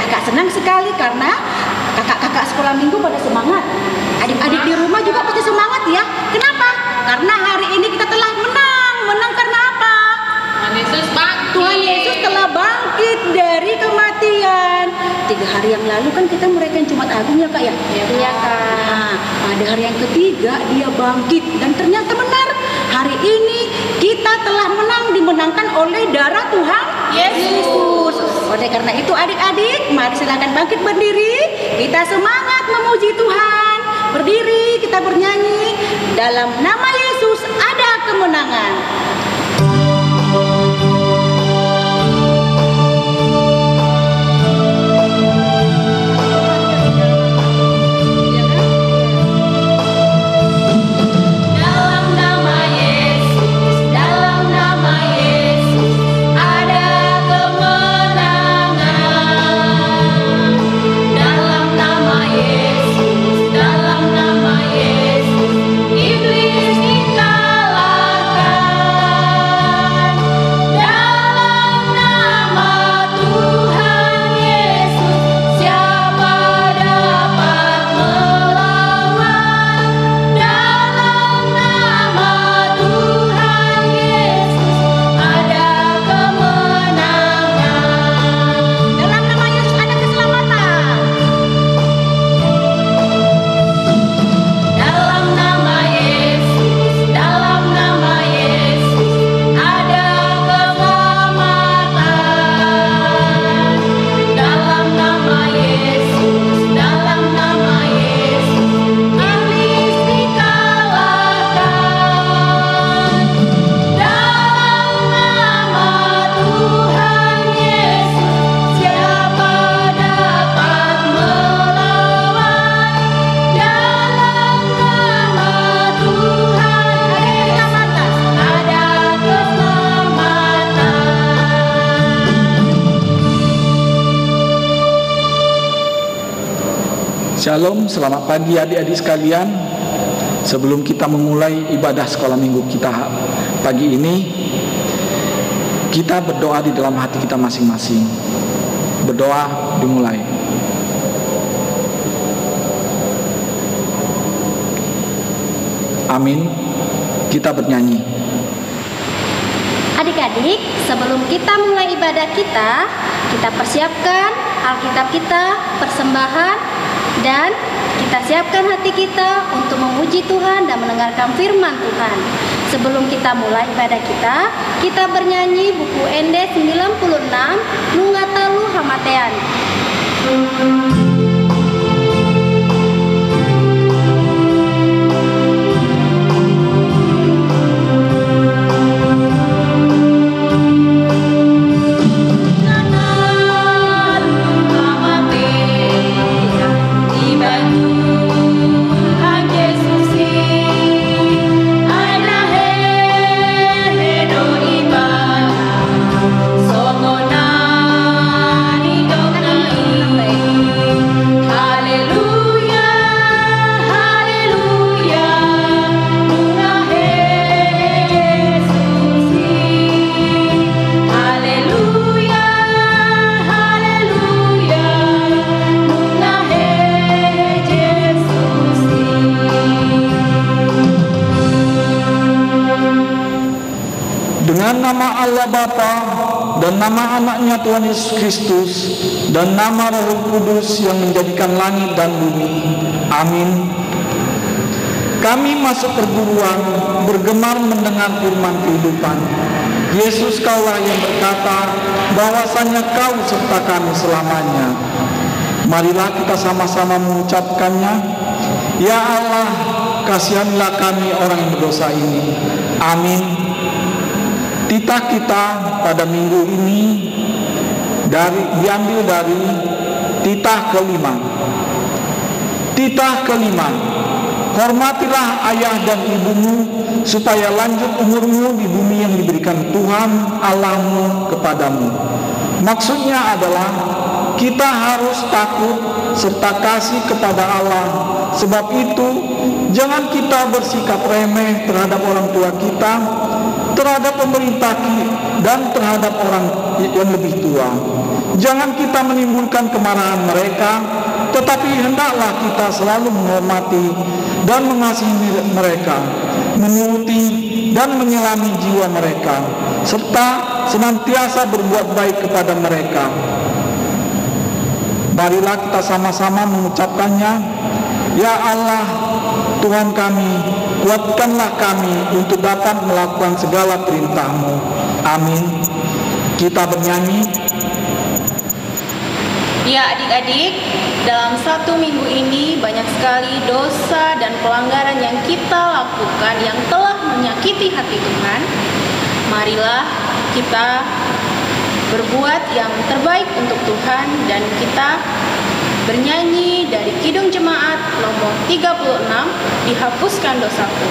Kakak senang sekali karena kakak-kakak sekolah minggu pada semangat. Adik-adik di rumah juga pasti semangat ya. Kenapa? Karena hari ini kita telah menang. Menang karena apa? Tuhan Yesus telah bangkit dari kematian. 3 hari yang lalu kan kita merayakan Jumat Agung ya Kak ya? Iya Kak. Nah, pada hari yang ketiga dia bangkit dan ternyata benar. Hari ini kita telah menang, dimenangkan oleh darah Tuhan Yesus. Oleh karena itu adik-adik, mari silakan bangkit berdiri. Kita semangat memuji Tuhan. Berdiri, kita bernyanyi. Dalam nama Yesus ada kemenangan. Shalom, selamat pagi adik-adik sekalian. Sebelum kita memulai ibadah sekolah minggu kita pagi ini, kita berdoa di dalam hati kita masing-masing. Berdoa dimulai. Amin. Kita bernyanyi. Adik-adik, sebelum kita mulai ibadah kita persiapkan Alkitab kita, persembahan, dan kita siapkan hati kita untuk memuji Tuhan dan mendengarkan firman Tuhan. Sebelum kita mulai ibadah kita bernyanyi buku ND 96, Nungatalu Hamatean. Nama Allah Bapa dan nama anaknya Tuhan Yesus Kristus dan nama Roh Kudus yang menjadikan langit dan bumi. Amin. Kami masuk perguruan bergemar mendengar firman kehidupan. Yesus kaulah yang berkata bahwasanya kau serta kami selamanya. Marilah kita sama-sama mengucapkannya. Ya Allah, kasihanlah kami orang yang berdosa ini. Amin. Titah kita pada minggu ini diambil dari titah kelima. Titah kelima, hormatilah ayah dan ibumu supaya lanjut umurmu di bumi yang diberikan Tuhan Allahmu kepadamu. Maksudnya adalah kita harus takut serta kasih kepada Allah. Sebab itu jangan kita bersikap remeh terhadap orang tua kita, terhadap pemerintah dan terhadap orang yang lebih tua. Jangan kita menimbulkan kemarahan mereka, tetapi hendaklah kita selalu menghormati dan mengasihi mereka, menuruti dan menyelami jiwa mereka, serta senantiasa berbuat baik kepada mereka. Marilah kita sama-sama mengucapkannya. Ya Allah, Tuhan kami, kuatkanlah kami untuk dapat melakukan segala perintah-Mu. Amin. Kita bernyanyi. Ya adik-adik, dalam satu minggu ini banyak sekali dosa dan pelanggaran yang kita lakukan yang telah menyakiti hati Tuhan. Marilah kita berbuat yang terbaik untuk Tuhan dan kita bernyanyi dari Kidung Jemaat nomor 36, Dihapuskan Dosaku.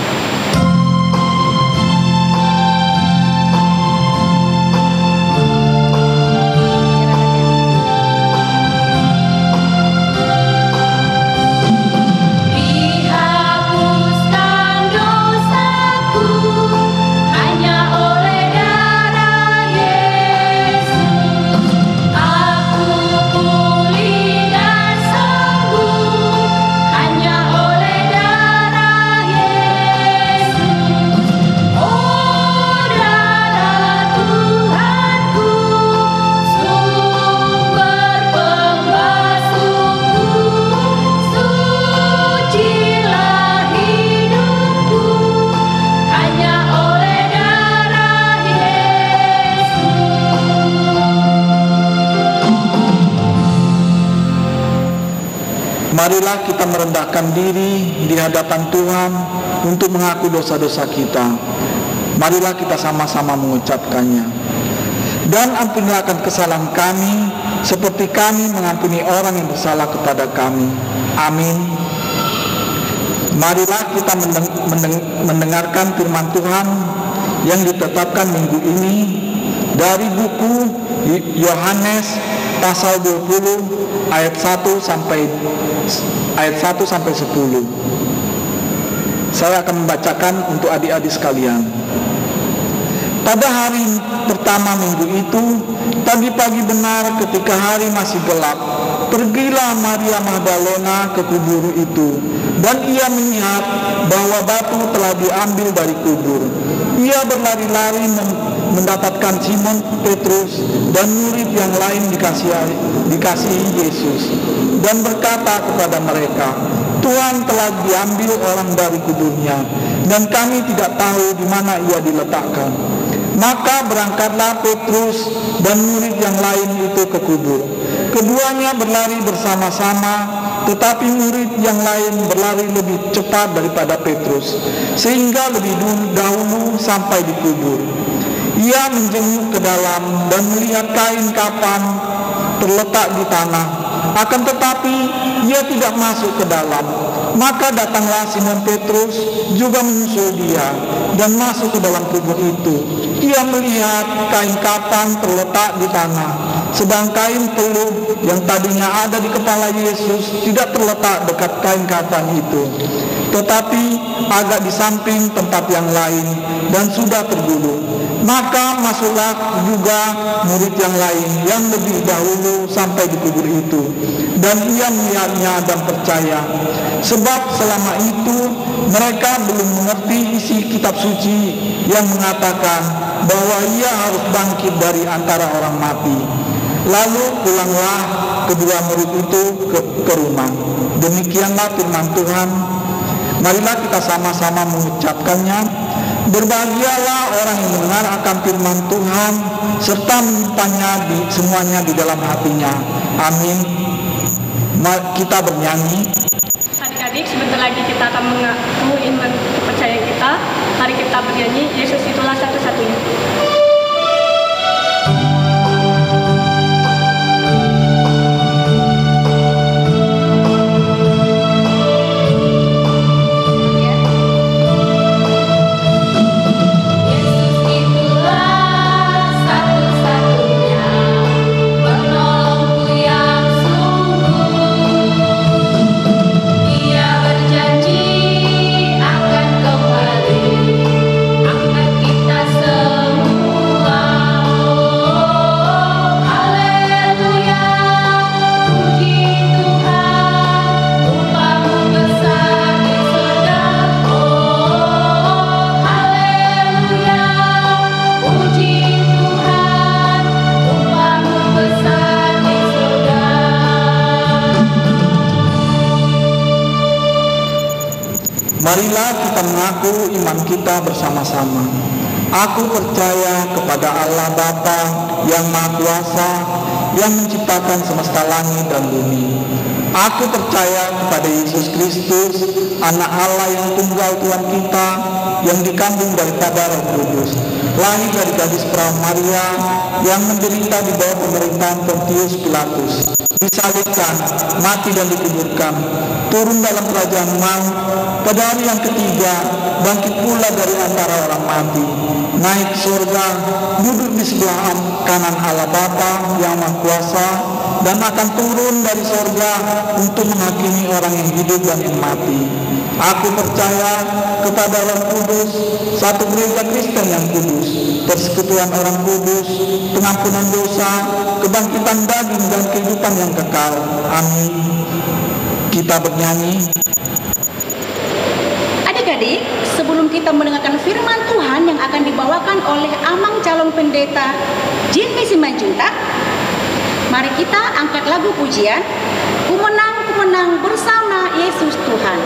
Marilah kita merendahkan diri di hadapan Tuhan untuk mengaku dosa-dosa kita. Marilah kita sama-sama mengucapkannya. Dan ampunilah akan kesalahan kami, seperti kami mengampuni orang yang bersalah kepada kami. Amin. Marilah kita mendengarkan firman Tuhan yang ditetapkan minggu ini dari buku Yohanes pasal 20 ayat 1 sampai 10. Saya akan membacakan untuk adik-adik sekalian. Pada hari pertama minggu itu, pagi-pagi benar ketika hari masih gelap, pergilah Maria Magdalena ke kubur itu, dan ia melihat bahwa batu telah diambil dari kubur. Ia berlari-lari mendapatkan Simon Petrus dan murid yang lain dikasihi Yesus, dan berkata kepada mereka, Tuhan telah diambil orang dari kuburnya, dan kami tidak tahu di mana ia diletakkan. Maka berangkatlah Petrus dan murid yang lain itu ke kubur. Keduanya berlari bersama-sama, tetapi murid yang lain berlari lebih cepat daripada Petrus, sehingga lebih dahulu sampai di kubur. Ia menjenguk ke dalam dan melihat kain kafan terletak di tanah, akan tetapi ia tidak masuk ke dalam. Maka datanglah Simon Petrus juga menyusul dia dan masuk ke dalam kubur itu. Ia melihat kain kafan terletak di tanah, sedang kain peluh yang tadinya ada di kepala Yesus tidak terletak dekat kain kafan itu, tetapi agak di samping tempat yang lain dan sudah tergulung. Maka masuklah juga murid yang lain yang lebih dahulu sampai di kubur itu, dan ia melihatnya dan percaya, sebab selama itu mereka belum mengerti isi kitab suci yang mengatakan bahwa ia harus bangkit dari antara orang mati. Lalu pulanglah kedua murid itu ke rumah. Demikianlah firman Tuhan. Marilah kita sama-sama mengucapkannya. Berbahagialah orang yang mendengar akan firman Tuhan serta menyimpannya semuanya di dalam hatinya. Amin. Kita bernyanyi. Adik-adik, sebentar lagi kita akan mengaku iman kepercayaan kita. Mari kita bernyanyi, Yesus itulah satu-satunya. Akan kembali angkat kita semua. Marilah kita mengaku iman kita bersama-sama. Aku percaya kepada Allah Bapa yang Maha Kuasa, yang menciptakan semesta langit dan bumi. Aku percaya kepada Yesus Kristus, Anak Allah yang tunggal Tuhan kita, yang dikandung daripada Roh Kudus, lahir dari gadis perawan Maria, yang menderita di bawah pemerintahan Pontius Pilatus, disalibkan, mati dan dikuburkan, turun dalam kerajaan maut, pada hari yang ketiga bangkit pula dari antara orang mati, naik ke surga, duduk di sebelah kanan Allah Bapa yang Maha Kuasa, dan akan turun dari surga untuk menghakimi orang yang hidup dan yang mati. Aku percaya kepada Roh Kudus, satu gereja Kristen yang kudus, persekutuan orang kudus, pengampunan dosa, kebangkitan daging dan kehidupan yang kekal. Amin. Kita bernyanyi. Adik-adik, sebelum kita mendengarkan firman Tuhan yang akan dibawakan oleh Amang calon pendeta Jin Misi Manjuntak, mari kita angkat lagu pujian Ku menang, ku menang bersama Yesus Tuhan.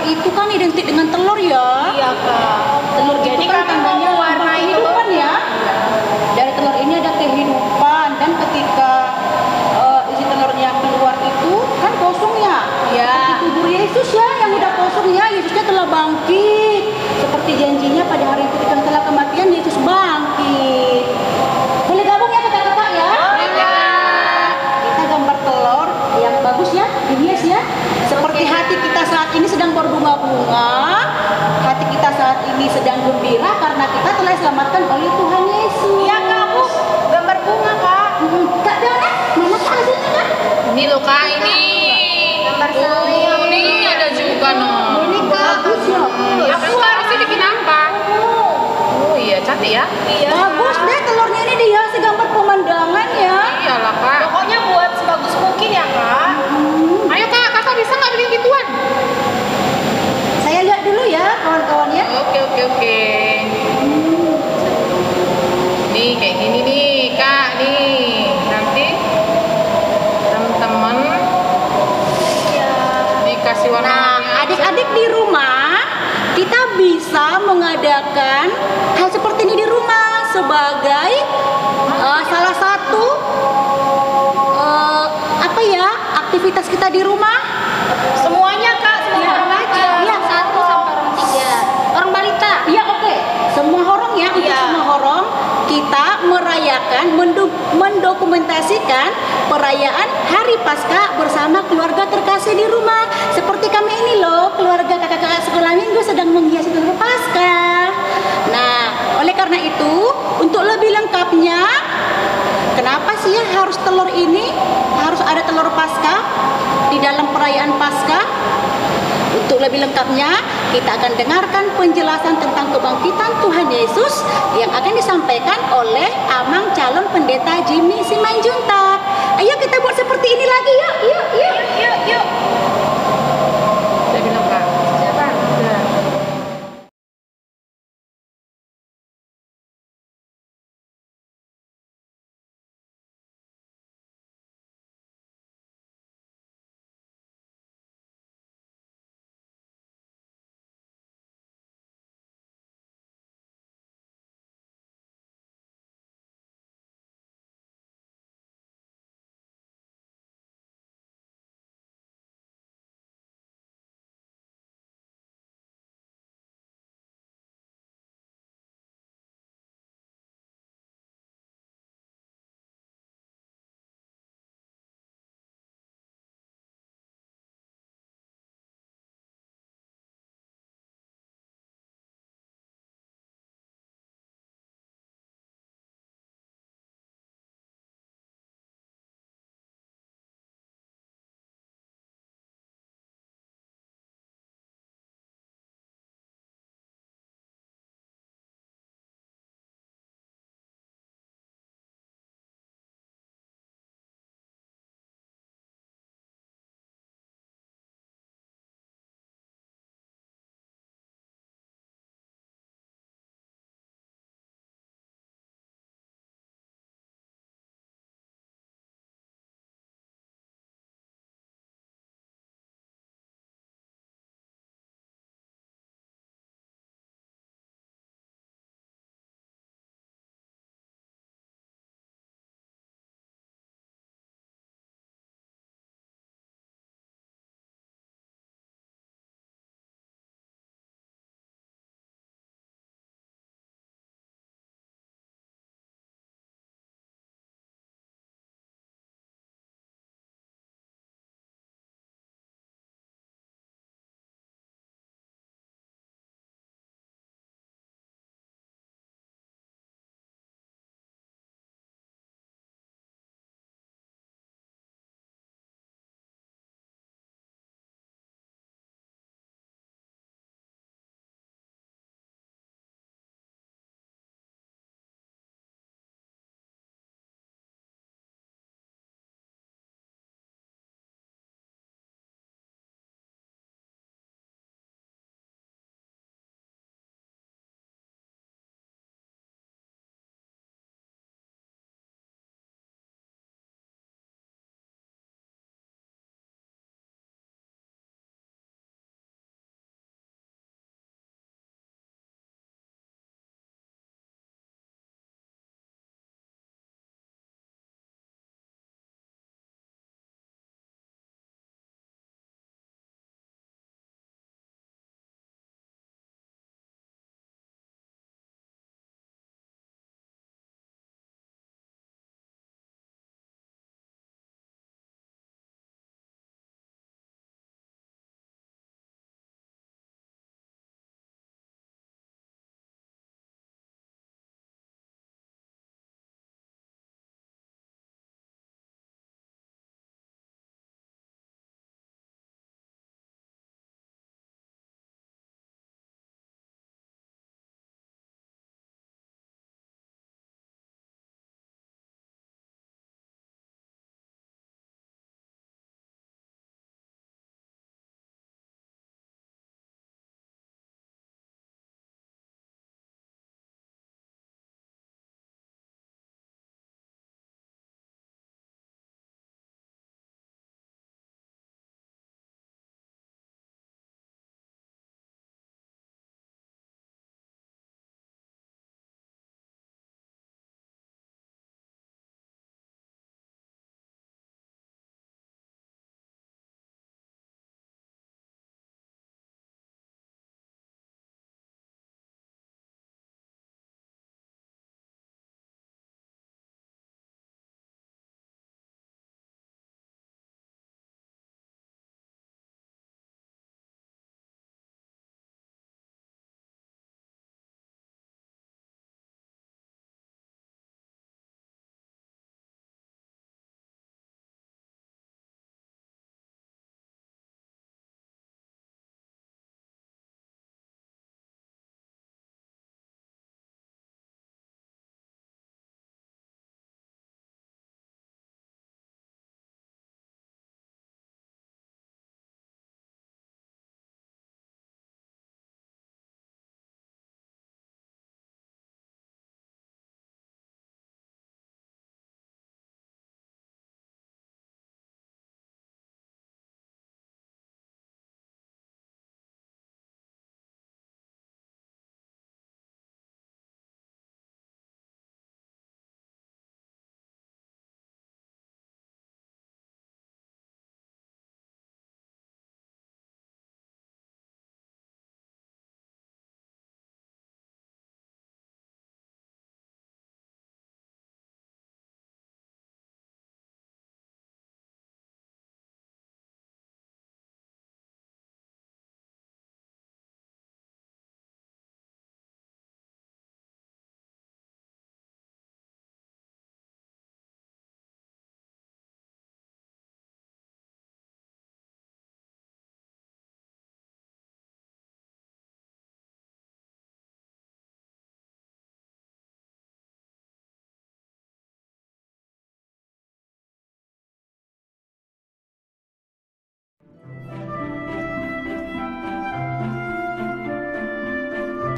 Itu kan identik dengan telur ya. Iya Kak. Telur jadi kan tandanya warna kehidupan ya. Dari telur ini ada kehidupan, dan ketika isi telurnya keluar itu kan kosong ya. Iya. Seperti tubuh Yesus ya yang udah kosong ya, Yesusnya telah bangkit. Seperti janjinya pada hari ketika setelah kematian Yesus bangkit. Boleh gabung ya kakak-kakak ya? Iya. Kita gambar telur yang bagus ya, dihias ya. Seperti hati kita saat ini sedang berbunga-bunga, hati kita saat ini sedang gembira karena kita telah diselamatkan oleh Tuhan Yesus. Iya Kak, Bu, gambar bunga Kak. Kak Dona, mana Kak hasilnya Kak? Ini loh Kak, ini gambar salib. Ini ada juga no. Ini bagus ya. Aku harusnya bikin apa? Oh iya, cantik ya. Iya. Bagus deh, telurnya ini dihiasi gambar pemandangan ya. Iyalah Kak. Pokoknya buat sebagus mungkin ya Kak. Ayo Kak, kakak bisa nggak bikin gituan? Saya lihat dulu ya kawan-kawan ya. Oke. Nih kayak gini nih Kak, nih nanti teman-teman dikasih warna. Nah, adik-adik di rumah kita bisa mengadakan hal seperti ini di rumah sebagai salah satu aktivitas kita di rumah. Semuanya Kak, semua Ya. orang aja. Iya. 1 sampai orang 3. Orang balita. Iya, oke. Semua horong ya, untuk semua horong kita merayakan mendokumentasikan perayaan Hari Paskah bersama keluarga terkasih di rumah. Seperti kami ini loh, keluarga kakak-kakak sekolah minggu sedang menghiasi telur Paskah. Nah, oleh karena itu, untuk lebih lengkapnya, kenapa sih ya harus telur ini? Harus ada telur Paskah di dalam perayaan Paskah? Untuk lebih lengkapnya, kita akan dengarkan penjelasan tentang kebangkitan Tuhan Yesus yang akan disampaikan oleh Amang calon pendeta Jimmy Simanjuntak. Ayo kita buat seperti ini lagi, yuk, yuk, yuk, yuk, yuk.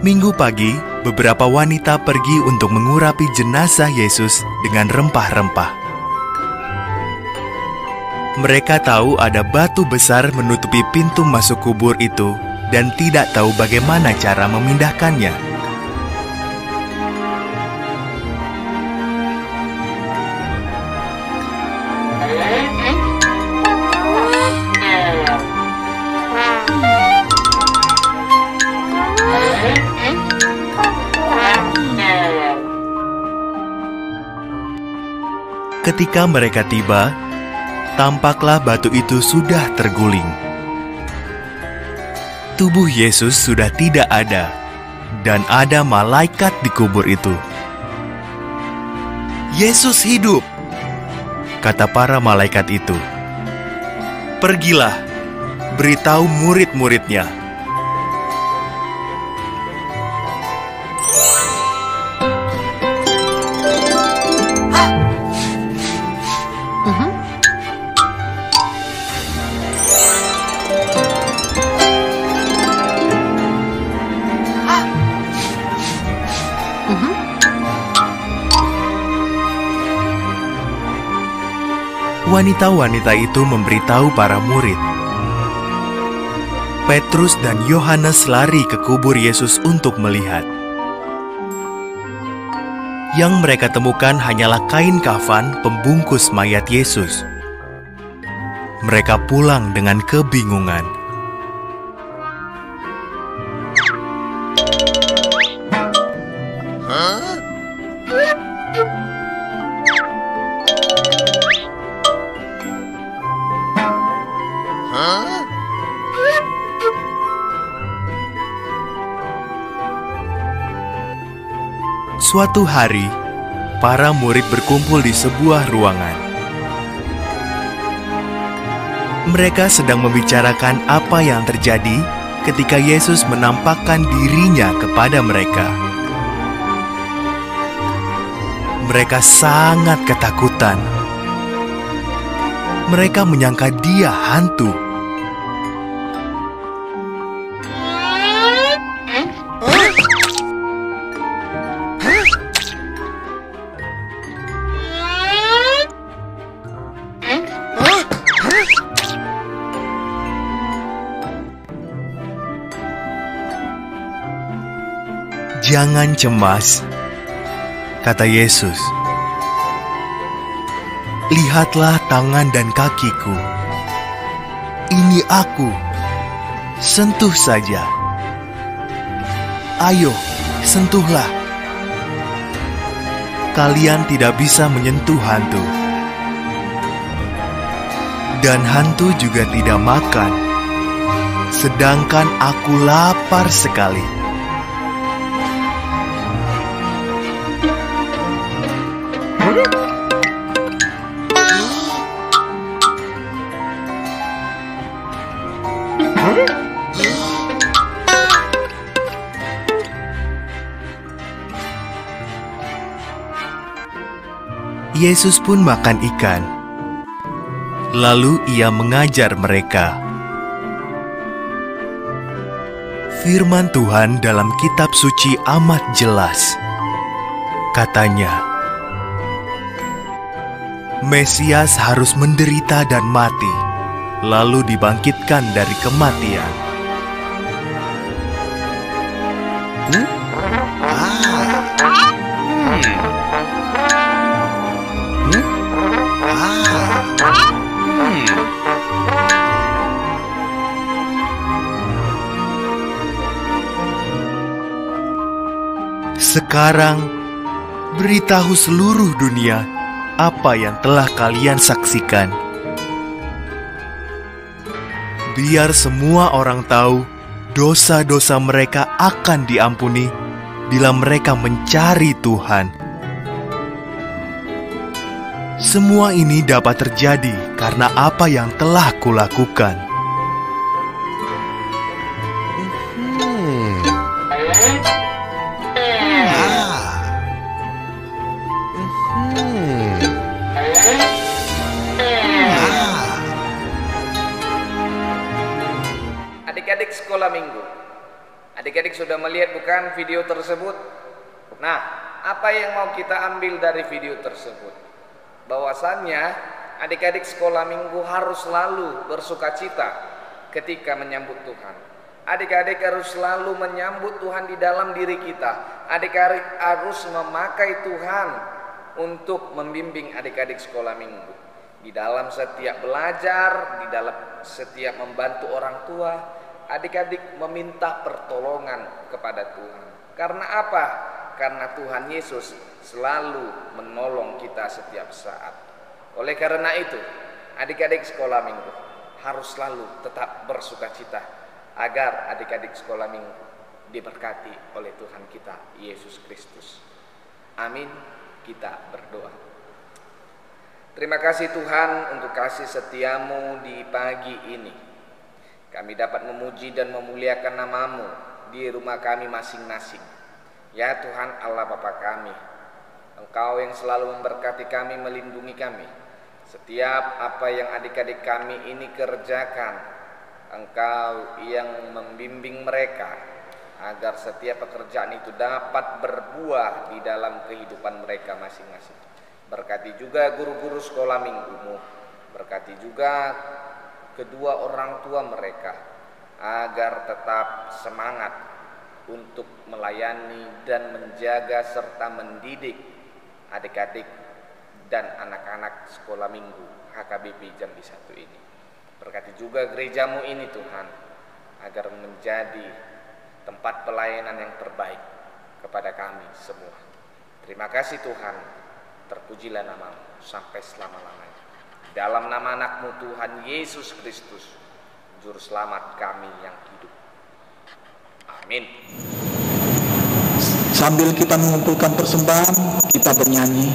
Minggu pagi, beberapa wanita pergi untuk mengurapi jenazah Yesus dengan rempah-rempah. Mereka tahu ada batu besar menutupi pintu masuk kubur itu dan tidak tahu bagaimana cara memindahkannya. Ketika mereka tiba, tampaklah batu itu sudah terguling. Tubuh Yesus sudah tidak ada, dan ada malaikat di kubur itu. "Yesus hidup," kata para malaikat itu. "Pergilah, beritahu murid-muridnya." Wanita-wanita itu memberitahu para murid. Petrus dan Yohanes lari ke kubur Yesus untuk melihat. Yang mereka temukan hanyalah kain kafan pembungkus mayat Yesus. Mereka pulang dengan kebingungan. Suatu hari, para murid berkumpul di sebuah ruangan. Mereka sedang membicarakan apa yang terjadi ketika Yesus menampakkan dirinya kepada mereka. Mereka sangat ketakutan. Mereka menyangka dia hantu. "Jangan cemas," kata Yesus. "Lihatlah tangan dan kakiku. Ini aku. Sentuh saja. Ayo, sentuhlah. Kalian tidak bisa menyentuh hantu. Dan hantu juga tidak makan. Sedangkan aku lapar sekali." Yesus pun makan ikan. Lalu ia mengajar mereka. Firman Tuhan dalam kitab suci amat jelas. Katanya, Mesias harus menderita dan mati, lalu dibangkitkan dari kematian. Sekarang, beritahu seluruh dunia apa yang telah kalian saksikan. Biar semua orang tahu dosa-dosa mereka akan diampuni bila mereka mencari Tuhan. Semua ini dapat terjadi karena apa yang telah kulakukan. Adik-adik sekolah minggu, Adik-adik sudah melihat bukan video tersebut? Nah, apa yang mau kita ambil dari video tersebut? Bahwasannya adik-adik sekolah minggu harus selalu bersukacita ketika menyambut Tuhan. Adik-adik harus selalu menyambut Tuhan di dalam diri kita. Adik-adik harus memakai Tuhan untuk membimbing adik-adik sekolah minggu. Di dalam setiap belajar, di dalam setiap membantu orang tua, adik-adik meminta pertolongan kepada Tuhan. Karena apa? Karena Tuhan Yesus selalu menolong kita setiap saat. Oleh karena itu, adik-adik sekolah minggu harus selalu tetap bersukacita agar adik-adik sekolah minggu diberkati oleh Tuhan kita Yesus Kristus. Amin. Kita berdoa. Terima kasih Tuhan untuk kasih setiamu di pagi ini. Kami dapat memuji dan memuliakan nama-Mu di rumah kami masing-masing. Ya Tuhan Allah Bapa kami, Engkau yang selalu memberkati kami, melindungi kami. Setiap apa yang adik-adik kami ini kerjakan, Engkau yang membimbing mereka agar setiap pekerjaan itu dapat berbuah di dalam kehidupan mereka masing-masing. Berkati juga guru-guru sekolah minggu-Mu, berkati juga kedua orang tua mereka agar tetap semangat untuk melayani dan menjaga serta mendidik adik-adik dan anak-anak sekolah minggu HKBP Jambi 1 ini. Berkati juga gereja-Mu ini Tuhan, agar menjadi tempat pelayanan yang terbaik kepada kami semua. Terima kasih Tuhan, terpujilah nama-Mu sampai selama-lamanya. Dalam nama anak-Mu Tuhan Yesus Kristus, Juru Selamat kami yang hidup. Amin. Sambil kita mengumpulkan persembahan, kita bernyanyi.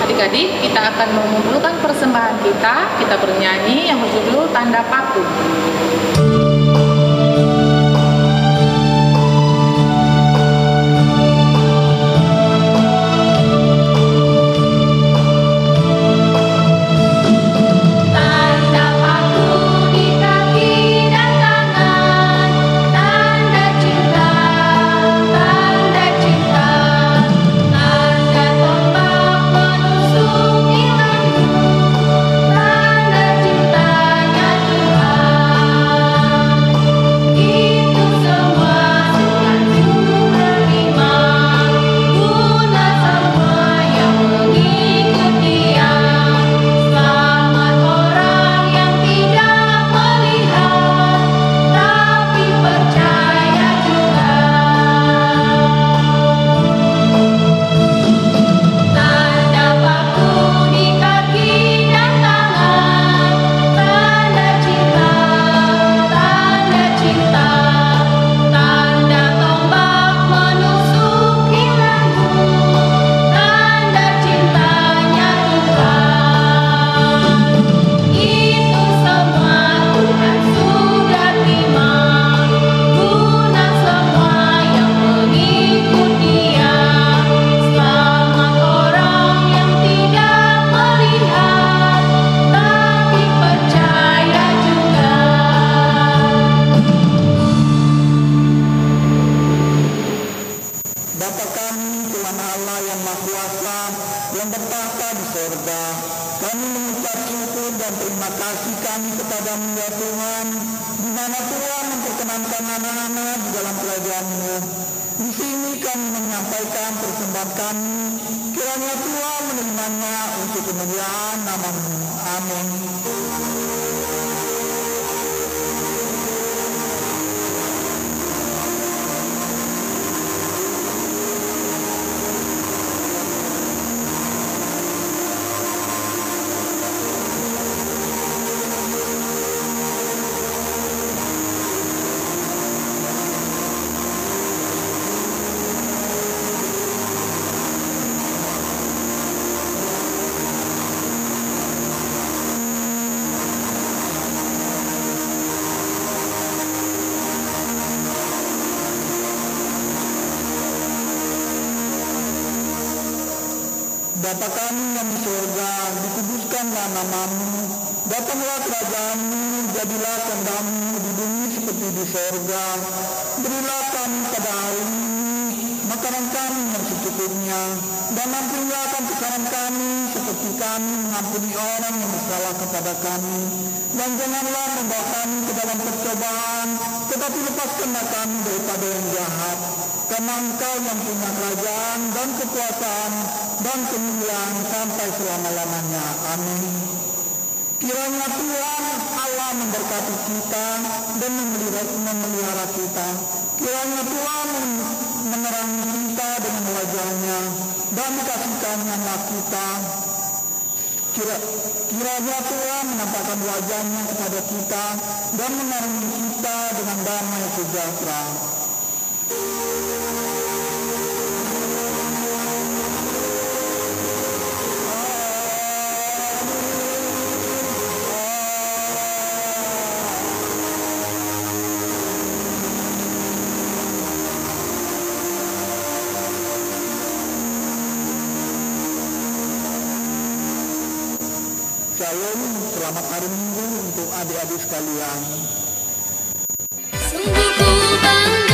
Adik-adik, kita akan mengumpulkan persembahan kita bernyanyi yang berjudul Tanda Paku. Bapa kami yang di surga, dikuduskanlah nama-Mu, datanglah kerajaan-Mu, jadilah kehendak-Mu di bumi seperti di sorga, berilah kami pada hari ini makanan kami yang secukupnya, dan ampunilah kesalahan kami seperti kami mengampuni orang yang bersalah kepada kami, dan janganlah membawa kami ke dalam percobaan, tetapi lepaskanlah kami daripada yang jahat, karena Engkau yang punya kerajaan dan kekuasaan dan kemuliaan sampai selama-lamanya. Amin. Kiranya Tuhan Allah memberkati kita dan memelihara kita. Kiranya Tuhan menerangi kita dengan wajah-Nya dan dikasihkan-Nya kita. Kiranya Tuhan menampakkan wajah-Nya kepada kita dan menerangi kita dengan damai sejahtera. Shalom, selamat hari Minggu untuk adik-adik sekalian. Sungguh ku bangga